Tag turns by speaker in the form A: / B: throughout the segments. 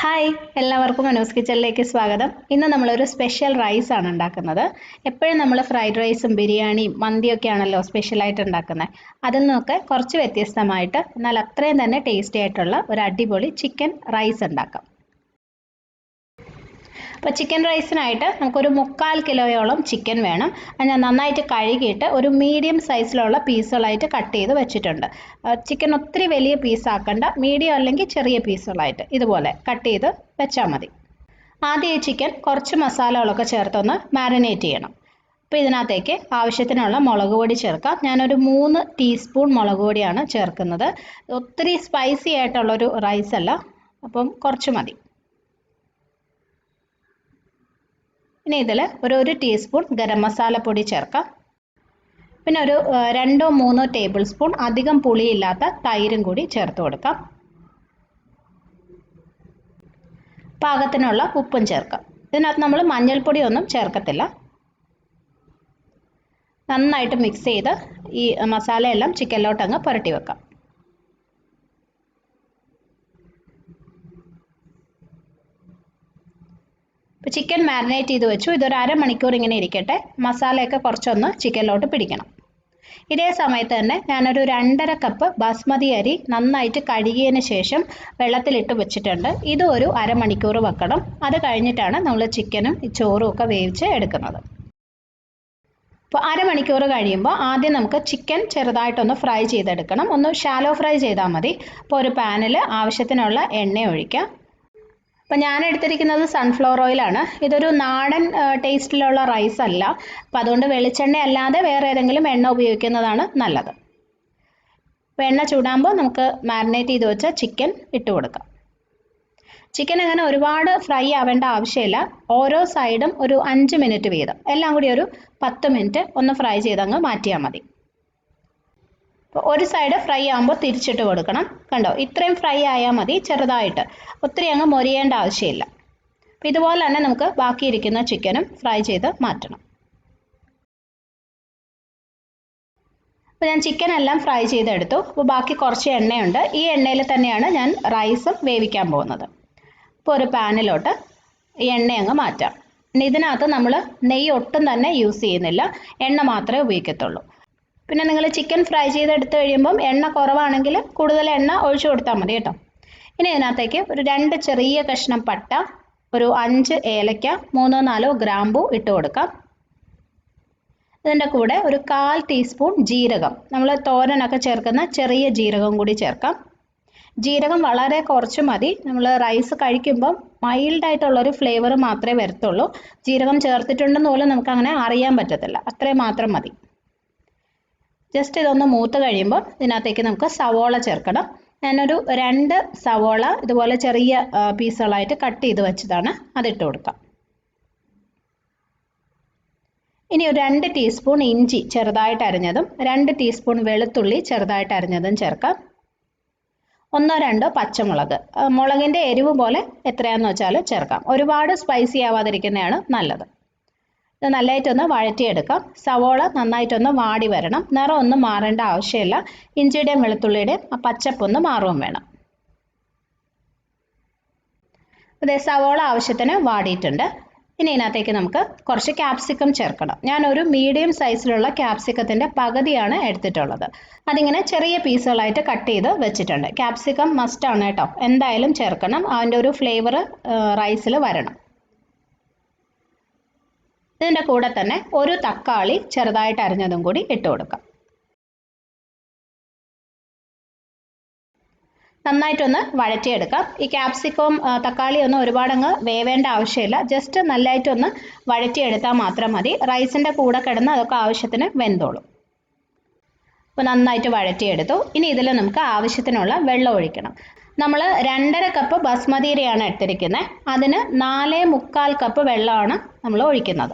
A: Hi, എല്ലാവർക്കും മനോസ് കിച്ചണിലേക്ക് സ്വാഗതം. ഇന്ന് നമ്മളൊരു സ്പെഷ്യൽ റൈസ് ആണ് ഉണ്ടാക്കുന്നത്. എപ്പോഴും നമ്മൾ ഫ്രൈഡ് റൈസും ബിരിയാണിയും മന്തിയൊക്കെ ആണല്ലോ സ്പെഷ്യലായിട്ട് ഉണ്ടാക്കുന്നത്. അതിൽ നിന്നൊക്കെ കുറച്ച് വ്യത്യസ്തമായിട്ട് എന്നാൽ അത്രയും തന്നെ ടേസ്റ്റി ആയിട്ടുള്ള ഒരു അടിപൊളി ചിക്കൻ റൈസ് ഉണ്ടാക്കാം. അപ്പോൾ ചിക്കൻ റൈസിനായിട്ട് നമുക്കൊരു 3/4 കിലോയോളം ചിക്കൻ വേണം. അത് ഞാൻ നന്നായിട്ട് കഴുകിയിട്ട് ഒരു മീഡിയം സൈസിലുള്ള പീസുകളായിട്ട് കട്ട് ചെയ്ത് വെച്ചിട്ടുണ്ട്. ചിക്കൻ ഒത്തിരി വലിയ പീസാക്കണ്ട, മീഡിയം അല്ലെങ്കിൽ ചെറിയ പീസുകളായിട്ട് ഇതുപോലെ കട്ട് ചെയ്ത് വെച്ചാൽ മതി. ആദ്യം ഈ ചിക്കൻ കുറച്ച് മസാലകളൊക്കെ ചേർത്തൊന്ന് മാരിനേറ്റ് ചെയ്യണം. അപ്പോൾ ഇതിനകത്തേക്ക് ആവശ്യത്തിനുള്ള മുളക് പൊടി ചേർക്കാം. ഞാനൊരു 3 ടീസ്പൂൺ മുളക് പൊടിയാണ് ചേർക്കുന്നത്. ഒത്തിരി സ്പൈസി ആയിട്ടുള്ളൊരു റൈസ് അല്ല, അപ്പം കുറച്ച് മതി. ഇനി ഇതിൽ ഒരു ടീസ്പൂൺ ഗരം മസാലപ്പൊടി ചേർക്കാം. പിന്നെ ഒരു 2-3 ടേബിൾ സ്പൂൺ അധികം പുളിയില്ലാത്ത തൈരും കൂടി ചേർത്ത് കൊടുക്കാം. പാകത്തിനുള്ള ഉപ്പും ചേർക്കാം. ഇതിനകത്ത് നമ്മൾ മഞ്ഞൾപ്പൊടി ഒന്നും ചേർക്കത്തില്ല. നന്നായിട്ട് മിക്സ് ചെയ്ത് ഈ മസാലയെല്ലാം ചിക്കനിലോട്ട് അങ്ങ് പുരട്ടി വെക്കാം. ഇപ്പോൾ ചിക്കൻ മാരിനേറ്റ് ചെയ്ത് വെച്ചു. ഇതൊരു അരമണിക്കൂർ ഇങ്ങനെ ഇരിക്കട്ടെ. മസാലയൊക്കെ കുറച്ചൊന്ന് ചിക്കനിലോട്ട് പിടിക്കണം. ഇതേ സമയത്ത് തന്നെ ഞാനൊരു 2.5 കപ്പ് ബാസ്മതി അരി നന്നായിട്ട് കഴുകിയതിന് ശേഷം വെള്ളത്തിലിട്ട് വെച്ചിട്ടുണ്ട്. ഇത് ഒരു അരമണിക്കൂർ വെക്കണം. അത് കഴിഞ്ഞിട്ടാണ് നമ്മൾ ചിക്കനും ചോറും ഒക്കെ വേവിച്ച് എടുക്കുന്നത്. അപ്പോൾ അരമണിക്കൂർ കഴിയുമ്പോൾ ആദ്യം നമുക്ക് ചിക്കൻ ചെറുതായിട്ടൊന്ന് ഫ്രൈ ചെയ്തെടുക്കണം. ഒന്ന് ഷാലോ ഫ്രൈ ചെയ്താൽ മതി. അപ്പോൾ ഒരു പാനിൽ ആവശ്യത്തിനുള്ള എണ്ണ ഒഴിക്കാം. അപ്പോൾ ഞാൻ എടുത്തിരിക്കുന്നത് സൺഫ്ലവർ ഓയിലാണ്. ഇതൊരു നാടൻ ടേസ്റ്റിലുള്ള റൈസ് അല്ല. അപ്പോൾ അതുകൊണ്ട് വെളിച്ചെണ്ണ അല്ലാതെ വേറെ ഏതെങ്കിലും എണ്ണ ഉപയോഗിക്കുന്നതാണ് നല്ലത്. അപ്പോൾ എണ്ണ ചൂടാകുമ്പോൾ നമുക്ക് മാരിനേറ്റ് ചെയ്ത് വെച്ച ചിക്കൻ ഇട്ട് കൊടുക്കാം. ചിക്കൻ അങ്ങനെ ഒരുപാട് ഫ്രൈ ആവേണ്ട ആവശ്യമില്ല. ഓരോ സൈഡും ഒരു 5 മിനിറ്റ് വീതം, എല്ലാം കൂടി ഒരു 10 മിനിറ്റ് ഒന്ന് ഫ്രൈ ചെയ്തങ്ങ് മാറ്റിയാൽ മതി. അപ്പോൾ ഒരു സൈഡ് ഫ്രൈ ആകുമ്പോൾ തിരിച്ചിട്ട് കൊടുക്കണം. കണ്ടോ, ഇത്രയും ഫ്രൈ ആയാൽ മതി, ചെറുതായിട്ട്, ഒത്തിരി അങ്ങ് മൊരിയേണ്ട ആവശ്യമില്ല. അപ്പോൾ ഇതുപോലെ തന്നെ നമുക്ക് ബാക്കിയിരിക്കുന്ന ചിക്കനും ഫ്രൈ ചെയ്ത് മാറ്റണം. അപ്പോൾ ഞാൻ ചിക്കൻ എല്ലാം ഫ്രൈ ചെയ്തെടുത്തു. അപ്പോൾ ബാക്കി കുറച്ച് എണ്ണയുണ്ട്. ഈ എണ്ണയിൽ തന്നെയാണ് ഞാൻ റൈസും വേവിക്കാൻ പോകുന്നത്. അപ്പോൾ ഒരു പാനിലോട്ട് ഈ എണ്ണ അങ്ങ് മാറ്റാം. ഇനി ഇതിനകത്ത് നമ്മൾ നെയ്യ് ഒട്ടും തന്നെ യൂസ് ചെയ്യുന്നില്ല, എണ്ണ മാത്രമേ ഉപയോഗിക്കത്തുള്ളൂ. പിന്നെ നിങ്ങൾ ചിക്കൻ ഫ്രൈ ചെയ്തെടുത്ത് കഴിയുമ്പം എണ്ണ കുറവാണെങ്കിൽ കൂടുതൽ എണ്ണ ഒഴിച്ചു കൊടുത്താൽ മതി കേട്ടോ. ഇനി ഇതിനകത്തേക്ക് ഒരു 2 ചെറിയ കഷ്ണം പട്ട, ഒരു 5 ഏലക്ക, 3-4 ഗ്രാമ്പൂ ഇട്ട് കൊടുക്കാം. ഇതിൻ്റെ കൂടെ ഒരു 1/4 ടീസ്പൂൺ ജീരകം, നമ്മൾ തോരനൊക്കെ ചേർക്കുന്ന ചെറിയ ജീരകം കൂടി ചേർക്കാം. ജീരകം വളരെ കുറച്ച് മതി. നമ്മൾ റൈസ് കഴിക്കുമ്പം മൈൽഡായിട്ടുള്ളൊരു ഫ്ലേവർ മാത്രമേ വരത്തുള്ളൂ. ജീരകം ചേർത്തിട്ടുണ്ടെന്ന് പോലും നമുക്കങ്ങനെ അറിയാൻ പറ്റത്തില്ല. അത്രയും മാത്രം മതി. ജസ്റ്റ് ഇതൊന്ന് മൂത്ത് കഴിയുമ്പോൾ ഇതിനകത്തേക്ക് നമുക്ക് സവോള ചേർക്കണം. ഞാനൊരു 2 സവോള ഇതുപോലെ ചെറിയ പീസുകളായിട്ട് കട്ട് ചെയ്ത് വെച്ചതാണ്, അതിട്ട് കൊടുക്കാം. ഇനി ഒരു 2 ടീസ്പൂൺ ഇഞ്ചി ചെറുതായിട്ട് അരിഞ്ഞതും 2 ടീസ്പൂൺ വെളുത്തുള്ളി ചെറുതായിട്ട് അരിഞ്ഞതും ചേർക്കാം. 1-2 പച്ചമുളക്, മുളകിൻ്റെ എരിവ് പോലെ എത്രയാണെന്ന് വെച്ചാൽ ചേർക്കാം. ഒരുപാട് സ്പൈസി ആവാതിരിക്കുന്നതാണ് നല്ലത്. ഇത് നല്ലതായിട്ടൊന്ന് വഴറ്റിയെടുക്കാം. സവോള നന്നായിട്ടൊന്ന് വാടി വരണം. നിറം ഒന്നും മാറേണ്ട ആവശ്യമില്ല. ഇഞ്ചിയുടെയും വെളുത്തുള്ളിയുടെയും ആ പച്ചപ്പൊന്ന് മാറുകയും വേണം. അതേ, സവോള ആവശ്യത്തിന് വാടിയിട്ടുണ്ട്. ഇനി ഇതിനകത്തേക്ക് നമുക്ക് കുറച്ച് ക്യാപ്സിക്കം ചേർക്കണം. ഞാനൊരു മീഡിയം സൈസിലുള്ള ക്യാപ്സിക്കത്തിൻ്റെ പകുതിയാണ് എടുത്തിട്ടുള്ളത്. അതിങ്ങനെ ചെറിയ പീസുകളായിട്ട് കട്ട് ചെയ്ത് വെച്ചിട്ടുണ്ട്. ക്യാപ്സിക്കം മസ്റ്റാണ് കേട്ടോ, എന്തായാലും ചേർക്കണം. അതിൻ്റെ ഒരു ഫ്ലേവർ റൈസിൽ വരണം. ഇതിൻ്റെ കൂടെ തന്നെ ഒരു തക്കാളി ചെറുതായിട്ട് അരിഞ്ഞതും കൂടി ഇട്ട് കൊടുക്കാം. നന്നായിട്ടൊന്ന് വഴറ്റിയെടുക്കാം. ഈ ക്യാപ്സിക്കവും തക്കാളിയൊന്നും ഒരുപാടങ്ങ് വേവേണ്ട ആവശ്യമില്ല. ജസ്റ്റ് നല്ലതായിട്ടൊന്ന് വഴറ്റിയെടുത്താൽ മാത്രം മതി. റൈസിൻ്റെ കൂടെ കിടന്ന് അതൊക്കെ ആവശ്യത്തിന് വെന്തോളും. അപ്പോൾ നന്നായിട്ട് വഴറ്റിയെടുത്തു. ഇനി ഇതിൽ നമുക്ക് ആവശ്യത്തിനുള്ള വെള്ളം ഒഴിക്കണം. നമ്മൾ 2.5 കപ്പ് ബസ്മതി അരിയാണ് എടുത്തിരിക്കുന്നത്. അതിന് 4-3/4 കപ്പ് വെള്ളമാണ് നമ്മൾ ഒഴിക്കുന്നത്.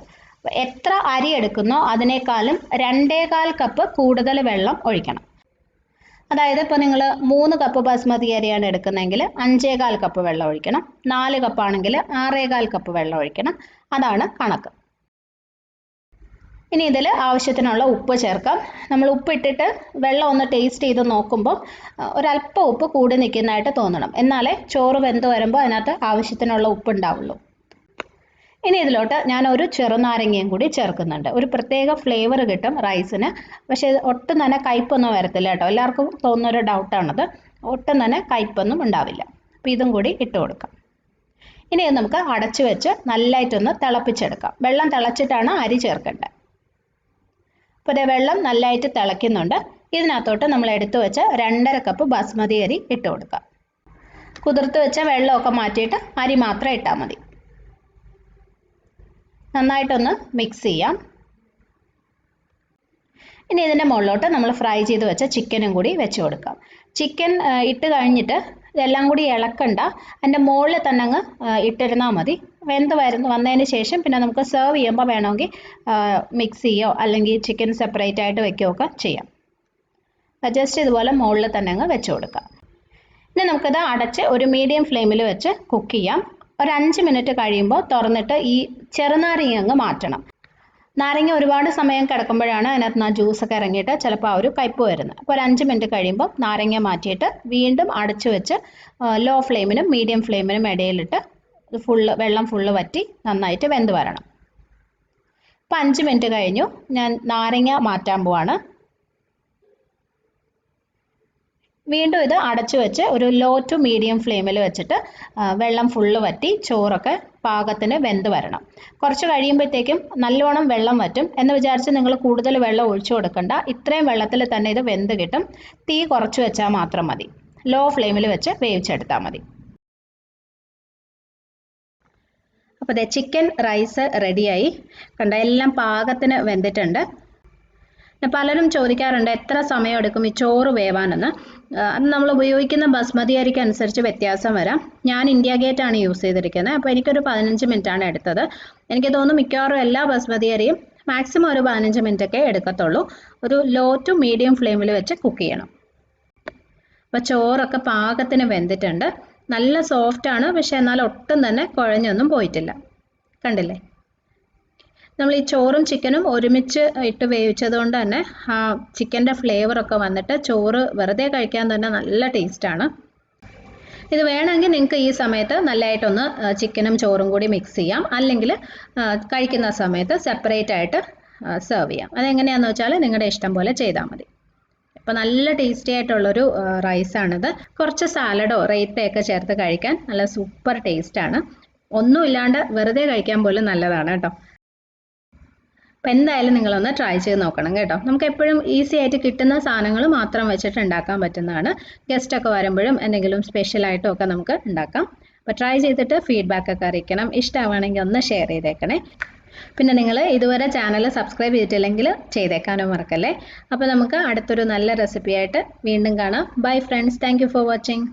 A: എത്ര അരി എടുക്കുന്നോ അതിനേക്കാളും 2.25 കപ്പ് കൂടുതൽ വെള്ളം ഒഴിക്കണം. അതായത് ഇപ്പോൾ നിങ്ങൾ 3 കപ്പ് ബസ്മതി അരിയാണ് എടുക്കുന്നതെങ്കിൽ 5.25 കപ്പ് വെള്ളം ഒഴിക്കണം. 4 കപ്പാണെങ്കിൽ 6.25 കപ്പ് വെള്ളം ഒഴിക്കണം. അതാണ് കണക്ക്. ഇനി ഇതിൽ ആവശ്യത്തിനുള്ള ഉപ്പ് ചേർക്കാം. നമ്മൾ ഉപ്പിട്ടിട്ട് വെള്ളം ഒന്ന് ടേസ്റ്റ് ചെയ്ത് നോക്കുമ്പോൾ ഒരല്പം ഉപ്പ് കൂടി നിൽക്കുന്നതായിട്ട് തോന്നണം. എന്നാലേ ചോറ് വെന്ത് വരുമ്പോൾ അതിനകത്ത് ആവശ്യത്തിനുള്ള ഉപ്പ് ഉണ്ടാവുള്ളൂ. ഇനി ഇതിലോട്ട് ഞാൻ ഒരു ചെറുനാരങ്ങയും കൂടി ചേർക്കുന്നുണ്ട്. ഒരു പ്രത്യേക ഫ്ലേവർ കിട്ടും റൈസിന്. പക്ഷേ ഒട്ടും തന്നെ കയ്പൊന്നും വരത്തില്ല കേട്ടോ. എല്ലാവർക്കും തോന്നുന്നൊരു ഡൗട്ടാണത്. ഒട്ടും തന്നെ കയ്പൊന്നും ഉണ്ടാവില്ല. അപ്പോൾ ഇതും കൂടി ഇട്ട് കൊടുക്കാം. ഇനി ഇത് നമുക്ക് അടച്ചു വെച്ച് നല്ലതായിട്ടൊന്ന് തിളപ്പിച്ചെടുക്കാം. വെള്ളം തിളച്ചിട്ടാണ് അരി ചേർക്കേണ്ടത്. അപ്പോൾ ഇതേ വെള്ളം നല്ലതായിട്ട് തിളയ്ക്കുന്നുണ്ട്. ഇതിനകത്തോട്ട് നമ്മൾ എടുത്തു വെച്ച 2.5 കപ്പ് ബാസ്മതി അരി ഇട്ട് കൊടുക്കാം. കുതിർത്ത് വെച്ച വെള്ളമൊക്കെ മാറ്റിയിട്ട് അരി മാത്രം ഇട്ടാൽ മതി. നന്നായിട്ടൊന്ന് മിക്സ് ചെയ്യാം. ഇനി ഇതിൻ്റെ മുകളിലോട്ട് നമ്മൾ ഫ്രൈ ചെയ്ത് വെച്ച ചിക്കനും കൂടി വെച്ച് കൊടുക്കാം. ചിക്കൻ ഇട്ട് കഴിഞ്ഞിട്ട് ഇതെല്ലാം കൂടി ഇളക്കണ്ട, അതിൻ്റെ മുകളിൽ തന്നെ അങ്ങ് ഇട്ടിരുന്നാൽ മതി. വെന്ത് വന്നതിന് ശേഷം പിന്നെ നമുക്ക് സെർവ് ചെയ്യുമ്പോൾ വേണമെങ്കിൽ മിക്സ് ചെയ്യുകയോ അല്ലെങ്കിൽ ചിക്കൻ സെപ്പറേറ്റ് ആയിട്ട് വെക്കുകയോ ഒക്കെ ചെയ്യാം. ജസ്റ്റ് ഇതുപോലെ മുകളിൽ തന്നെ അങ്ങ് വെച്ച് കൊടുക്കാം. ഇനി നമുക്കിത് അടച്ച് ഒരു മീഡിയം ഫ്ലെയിമിൽ വെച്ച് കുക്ക് ചെയ്യാം. ഒരു 5 മിനിറ്റ് കഴിയുമ്പോൾ തുറന്നിട്ട് ഈ ചെറുനാരങ്ങ അങ്ങ് മാറ്റണം. നാരങ്ങ ഒരുപാട് സമയം കിടക്കുമ്പോഴാണ് അതിനകത്ത് നിന്ന് ജ്യൂസൊക്കെ ഇറങ്ങിയിട്ട് ചിലപ്പോൾ ആ ഒരു കയ്പ്പ് വരുന്നത്. അപ്പോൾ ഒരു 5 മിനിറ്റ് കഴിയുമ്പോൾ നാരങ്ങ മാറ്റിയിട്ട് വീണ്ടും അടച്ചു വെച്ച് ലോ ഫ്ലെയിമിനും മീഡിയം ഫ്ലെയിമിനും ഇടയിലിട്ട് വെള്ളം ഫുള്ള് വറ്റി നന്നായിട്ട് വെന്ത് വരണം. ഇപ്പോൾ 5 മിനിറ്റ് കഴിഞ്ഞു. ഞാൻ നാരങ്ങ മാറ്റാൻ പോവാണ്. വീണ്ടും ഇത് അടച്ചു വെച്ച് ഒരു ലോ ടു മീഡിയം ഫ്ലെയിമിൽ വെച്ചിട്ട് വെള്ളം ഫുള്ള് വറ്റി ചോറൊക്കെ പാകത്തിന് വെന്ത് വരണം. കുറച്ച് കഴിയുമ്പോഴത്തേക്കും നല്ലോണം വെള്ളം വറ്റും എന്ന് വിചാരിച്ച് നിങ്ങൾ കൂടുതൽ വെള്ളം ഒഴിച്ചു കൊടുക്കണ്ട. ഇത്രയും വെള്ളത്തിൽ തന്നെ ഇത് വെന്ത് കിട്ടും. തീ കുറച്ച് വെച്ചാൽ മാത്രം മതി. ലോ ഫ്ലെയിമിൽ വെച്ച് വേവിച്ചെടുത്താൽ മതി. അപ്പോൾ ദേ ചിക്കൻ റൈസ് റെഡിയായി. കണ്ട എല്ലാം പാകത്തിന് വെന്തിട്ടുണ്ട്. പലരും ചോദിക്കാറുണ്ട് എത്ര സമയം എടുക്കും ഈ ചോറ് വേവാനെന്ന്. അത് നമ്മൾ ഉപയോഗിക്കുന്ന ബസ്മതി അരിക്ക് അനുസരിച്ച് വ്യത്യാസം വരാം. ഞാൻ ഇന്ത്യ ഗേറ്റാണ് യൂസ് ചെയ്തിരിക്കുന്നത്. അപ്പോൾ എനിക്കൊരു 15 മിനിറ്റാണ് എടുത്തത്. എനിക്ക് തോന്നുന്നു മിക്കവാറും എല്ലാ ബസ്മതി അരിയും മാക്സിമം ഒരു 15 മിനിറ്റൊക്കെ എടുക്കത്തുള്ളൂ. ഒരു ലോ ടു മീഡിയം ഫ്ലെയിമിൽ വെച്ച് കുക്ക് ചെയ്യണം. അപ്പോൾ ചോറൊക്കെ പാകത്തിന് വെന്തിട്ടുണ്ട്. നല്ല സോഫ്റ്റാണ്, പക്ഷേ എന്നാൽ ഒട്ടും തന്നെ കുഴഞ്ഞൊന്നും പോയിട്ടില്ല. കണ്ടില്ലേ? നമ്മൾ ഈ ചോറും ചിക്കനും ഒരുമിച്ച് ഇട്ട് വേവിച്ചത് കൊണ്ട് തന്നെ ആ ചിക്കൻ്റെ ഫ്ലേവറൊക്കെ വന്നിട്ട് ചോറ് വെറുതെ കഴിക്കാൻ തന്നെ നല്ല ടേസ്റ്റാണ്. ഇത് വേണമെങ്കിൽ നിങ്ങൾക്ക് ഈ സമയത്ത് നല്ലതായിട്ടൊന്ന് ചിക്കനും ചോറും കൂടി മിക്സ് ചെയ്യാം. അല്ലെങ്കിൽ കഴിക്കുന്ന സമയത്ത് സെപ്പറേറ്റ് ആയിട്ട് സെർവ് ചെയ്യാം. അതെങ്ങനെയാണെന്ന് വെച്ചാൽ നിങ്ങളുടെ ഇഷ്ടം പോലെ ചെയ്താൽ മതി. അപ്പോൾ നല്ല ടേസ്റ്റി ആയിട്ടുള്ളൊരു റൈസാണിത്. കുറച്ച് സാലഡോ റൈത്തയൊക്കെ ചേർത്ത് കഴിക്കാൻ നല്ല സൂപ്പർ ടേസ്റ്റാണ്. ഒന്നുമില്ലാണ്ട് വെറുതെ കഴിക്കാൻ പോലും നല്ലതാണ് കേട്ടോ. അപ്പോൾ എന്തായാലും നിങ്ങളൊന്ന് ട്രൈ ചെയ്ത് നോക്കണം കേട്ടോ. നമുക്ക് എപ്പോഴും ഈസി ആയിട്ട് കിട്ടുന്ന സാധനങ്ങൾ മാത്രം വെച്ചിട്ട് ഉണ്ടാക്കാൻ പറ്റുന്നതാണ്. ഗസ്റ്റൊക്കെ വരുമ്പോഴും എന്തെങ്കിലും സ്പെഷ്യലായിട്ടും ഒക്കെ നമുക്ക് ഉണ്ടാക്കാം. അപ്പോൾ ട്രൈ ചെയ്തിട്ട് ഫീഡ്ബാക്ക് ഒക്കെ അറിയിക്കണം. ഇഷ്ടമാണെങ്കിൽ ഒന്ന് ഷെയർ ചെയ്തേക്കണേ. പിന്നെ നിങ്ങൾ ഇതുവരെ ചാനൽ സബ്സ്ക്രൈബ് ചെയ്തിട്ടില്ലെങ്കിൽ ചെയ്തേക്കാനും മറക്കല്ലേ. അപ്പോൾ നമുക്ക് അടുത്തൊരു നല്ല റെസിപ്പിയായിട്ട് വീണ്ടും കാണാം. Bye friends. Thank you for watching.